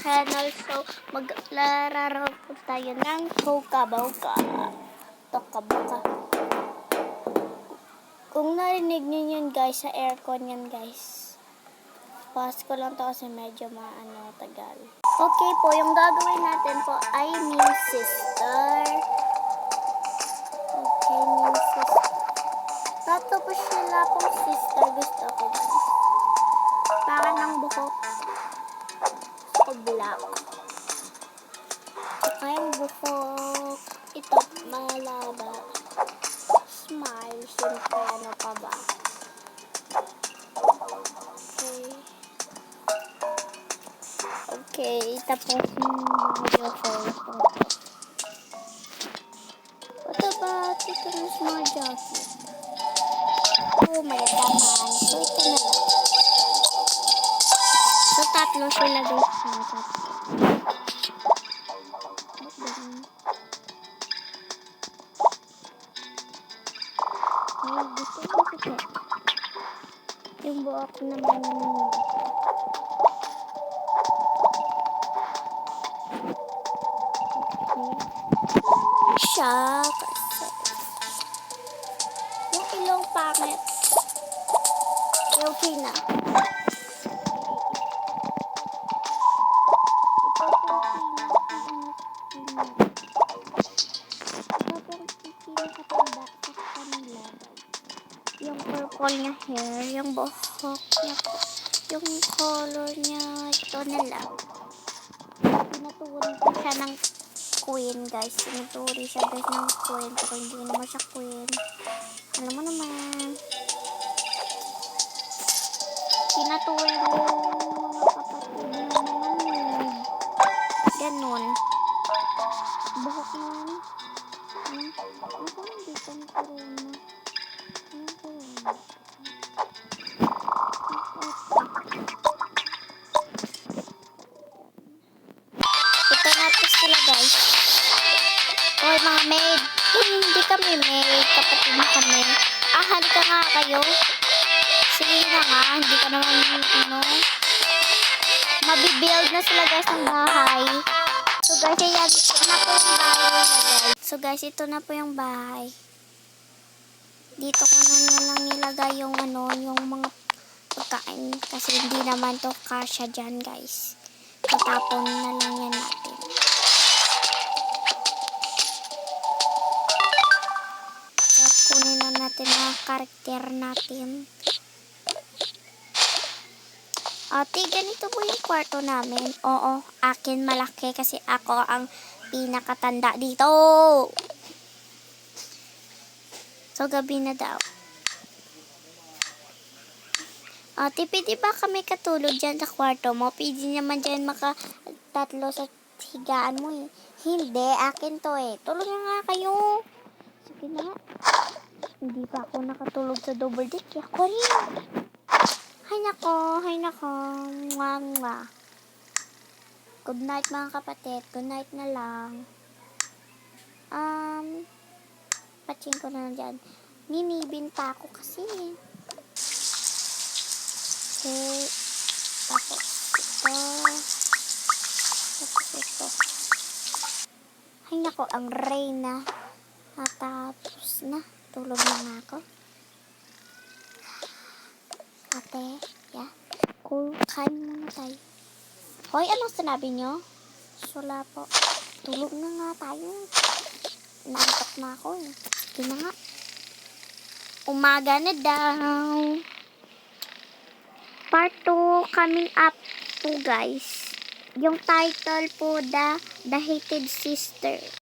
channel. So, maglararo po tayo ng Toka-Boka. Toka-Boka. Kung narinig nyo yun guys, sa aircon yan guys. Pause ko lang to kasi medyo tagal. Okay po, yung gagawin natin po ay new sister. Okay, new sister. Tapos sila pong sister gusto ko guys. Para ng buhok ko black. Saka yung buhok ito malaba. Smile, siyempre ano pa ba. Okay, tapos yung video first. What about ito na small jacket? Oh, may daman. So, ito na lang. So, tatlo sila guys. Tatlo. Ay, gusto ko ito. Yung buhok naman siya kasi yung ilong pangit. Okay na. Yung purple niya hair, yung buhok niya, yung color niya, ito na lang. Pinaturin ko siya ng queen guys. Pinaturin siya guys ng queen. Pero hindi naman siya queen. Alam mo naman. Pinaturin ko mga kapatid na naman. Ganon. Buhok naman. Ano ba hindi ka naturin na? Ito na po sila guys. Hoy mga maid. Hindi kami maid. Kapatid na kami. Halika nga kayo. Sige na nga. Hindi ka naman mabibuild na sila guys ng bahay. So guys, ayan. Ito na po yung bahay na guys. So guys, ito na po yung bahay. Dito ko na lang nilagay yung yung mga pagkain. Kasi hindi naman to kasya dyan guys. Tatapon na lang yan natin. So, kunin na natin mga karakter natin. Ganito po yung kwarto namin. Oo, akin malaki kasi ako ang pinakatanda dito. So, gabi na daw. Pwede ba kami katulog dyan sa kwarto mo? Pwede naman dyan makatatlo sa higaan mo eh. Hindi, akin to eh. Tulog na nga kayo. Sige na. Hindi pa ako nakatulog sa double deck. Ako rin. Hay nako, hay nako. Mwah, mwah. Good night mga kapatid. Good night na lang. Patching ko na dyan. Ninibin pa ako kasi. Okay. Tapos ito. Tapos ito. Hay nako, ang reyna. Tapos na. Tulog na nga ako. Ate, yeah. Cool. Kain muna tayo. Hoy, anong sinabi nyo? Sula po. Tulog na nga tayo. Naantok na ako eh. Sige na nga. Umaga na daw. Part 2 coming up po guys. Yung title po, The Hated Sister.